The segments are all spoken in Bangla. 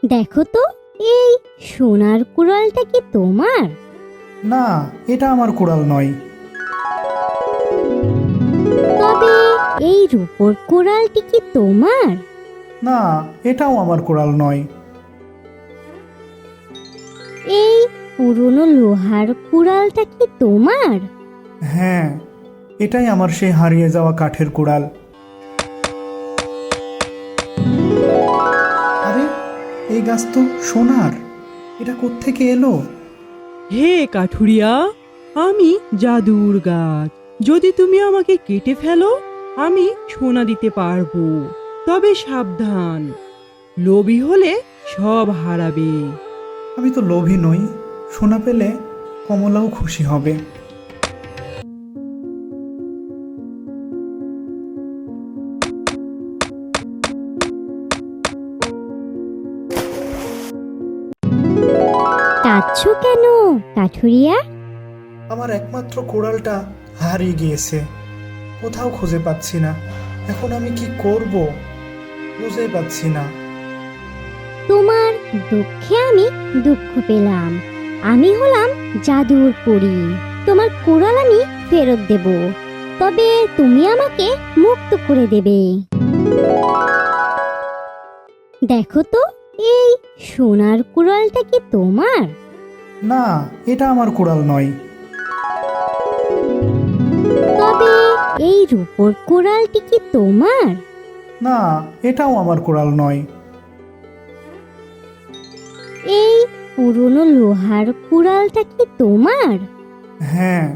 দেখো তো, এই সোনার কুড়ালটা কি তোমার? না, এটা আমার কুড়াল নয়। তবে এই রূপোর কুড়ালটি কি তোমার? না, এটাও আমার কুড়াল নয়। এই পুরনো লোহার কুড়ালটা কি তোমার? হ্যাঁ, এটাই আমার সেই হারিয়ে যাওয়া কাঠের কুড়াল। আরে, এই গাছ তো সোনার। এটা কোত্থেকে এলো? হে কাঠুরিয়া, আমি জাদুর গাছ। যদি তুমি আমাকে কেটে ফেলো, আমি সোনা দিতে পারবো। তবে সাবধান, লোভী হলে সব হারাবে। আমি তো লোভী নই। সোনা পেলে কমলাও খুশি হবে। কাঁদছো কেন কাঠুরিয়া? আমার একমাত্র কুড়ালটা হারিয়ে গিয়েছে। কোথাও খুঁজে পাচ্ছি না। এখন আমি কি করব বুঝেই পাচ্ছি না। তোমার দুঃখে আমি দুঃখ পেলাম। আমি হলাম জাদুর পরী। তোমার কুড়াল আমি ফেরত দেব, তবে তুমি আমাকে মুক্ত করে দেবে। দেখো তো, এই সোনার কুড়ালটা কি তোমার? না, এটা আমার কুড়াল নয়। তবে এই রূপোর কুড়ালটি কি তোমার? না, এটাও আমার কুড়াল নয়। এই পুরনো লোহার কুড়ালটা কি তোমার? হ্যাঁ,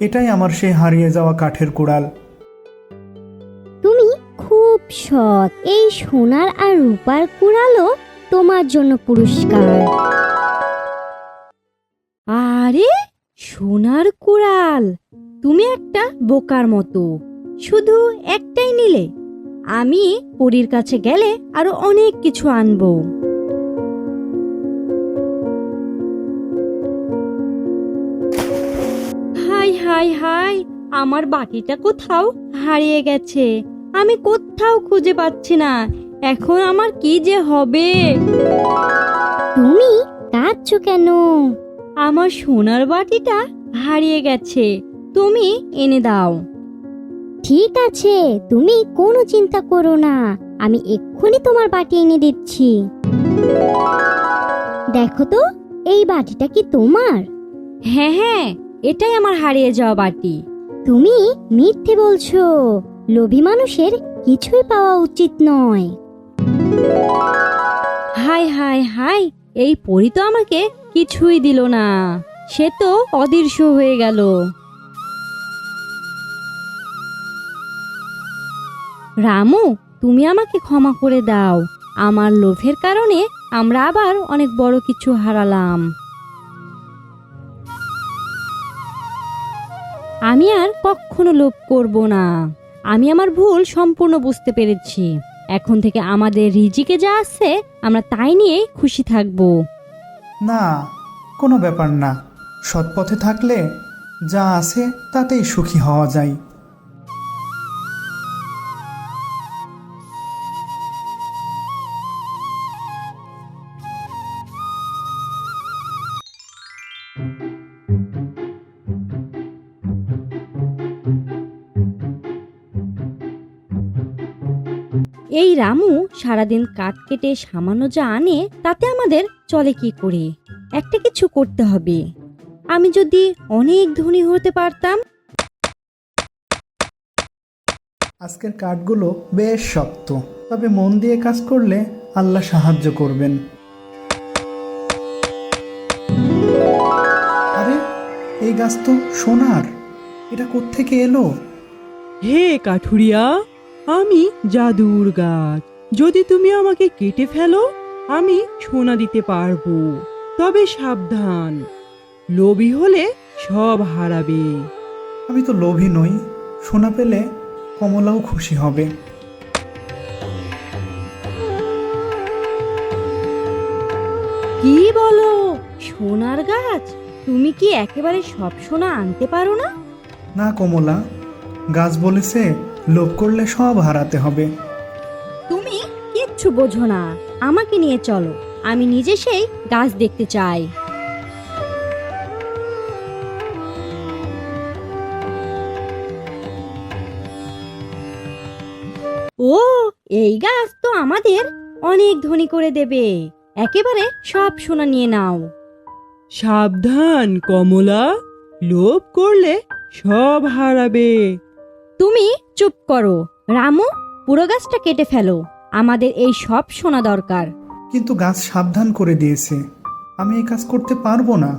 এটাই আমার সেই হারিয়ে যাওয়া কাঠের কুড়াল। তুমি খুব সৎ। এই সোনার আর রূপার কুড়ালও তোমার জন্য পুরস্কার। আরে, সোনার কুড়াল! তুমি একটা বোকার মতো শুধু একটাই নিলে। আমি পরীর কাছে গেলে আরো অনেক কিছু আনবো। হাই হাই হাই, আমার বাটিটা কোথাও হারিয়ে গেছে। আমি কোথাও খুঁজে পাচ্ছি না। এখন আমার কি যে হবে? তুমি কাঁদছো কেন? আমার সোনার বাটিটা হারিয়ে গেছে, তুমি এনে দাও। ঠিক আছে, তুমি কোনো চিন্তা করো না। আমি এক্ষুনি তোমার বাটি এনে দিচ্ছি। দেখো তো, এই বাটিটা কি তোমার? হ্যাঁ হ্যাঁ, এটাই আমার হারিয়ে যাওয়া বাটি। তুমি মিথ্যে বলছো। লোভী মানুষের কিছুই পাওয়া উচিত নয়। হাই হাই হাই, এই পরী তো আমাকে কিছুই দিল না। সে তো অদৃশ্য হয়ে গেল। রামু, তুমি আমাকে ক্ষমা করে দাও। আমার লোভের কারণে আমরা আবার অনেক বড় কিছু হারালাম। আমি আর কখনো লোভ করব না। আমি আমার ভুল সম্পূর্ণ বুঝতে পেরেছি। এখন থেকে আমাদের রিজিকে যা আছে আমরা তাই নিয়েই খুশি থাকব। না, কোনো ব্যাপার না। সৎ পথে থাকলে যা আছে তাতেই সুখী হওয়া যায়। এই রামু সারাদিন কাঠ কেটে সামান্য যা আনে তাতে আমাদের চলে কি করে? একটা কিছু করতে হবে। আমি যদি অনেক ধনী হতে পারতাম। আজকের কাঠগুলো বেশ শক্ত, তবে মন দিয়ে কাজ করলে আল্লাহ সাহায্য করবেন। আরে, এই গাছ তো সোনার। এটা কোত্থেকে এলো? হে কাঠুরিয়া, আমি জাদুর গাছ। যদি তুমি আমাকে কেটে ফেলো, আমি সোনা দিতে পারবো। তবে সাবধান, লোভী হলে সব হারাবে। আমি তো লোভী নই। সোনা পেলে কমলাও খুশি হবে। কি বলো? সোনার গাছ? তুমি কি একেবারে সব সোনা আনতে পারো না? না কমলা, গাছ বলেছে লোভ করলে সব হারাতে হবে। তুমি কিচ্ছু বোঝো না। আমাকে নিয়ে চলো, আমি নিজে সেই গাছ দেখতে চাই। ও, এই গাছ তো আমাদের অনেক ধনী করে দেবে। একেবারে সব সোনা নিয়ে নাও। সাবধান কমলা, লোভ করলে সব হারাবে। তুমি চুপ করো রামু, পুরো গাছটা কেটে ফেলো, আমাদের এই সব সোনা দরকার। কিন্তু গাছ সাবধান করে দিয়েছে, আমি এই কাজ করতে পারবো না।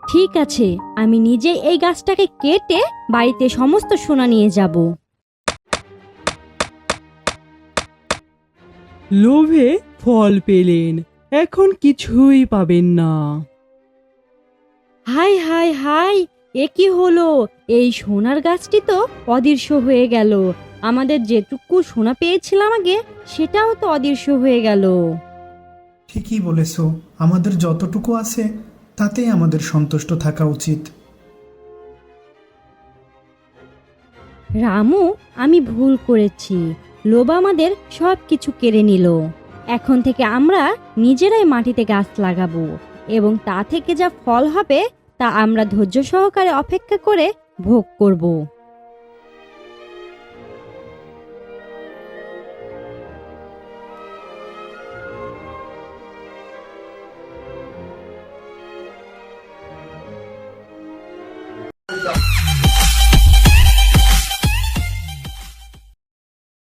ঠিক আছে, আমি নিজে এই গাছটাকে কেটে বাড়িতে সমস্ত সোনা নিয়ে যাব। লোভে ফল পেলেন, এখন কিছুই পাবেন না। হাই হাই হাই, এ কি হলো? এই সোনার গাছটি তো অদৃশ্য হয়ে গেল। আমাদের যেটুকু সোনা পেয়েছিলাম আগে, সেটাও তো অদৃশ্য হয়ে গেল। ঠিকই বলেছ, আমাদের যতটুকু আছে তাতেই আমাদের সন্তুষ্ট থাকা উচিত। রামু, আমি ভুল করেছি। লোভ আমাদের সব কিছু কেড়ে নিল। এখন থেকে আমরা নিজেরাই মাটিতে গাছ লাগাবো এবং তা থেকে যা ফল হবে তা আমরা ধৈর্য সহকারে অপেক্ষা করে ভোগ করব।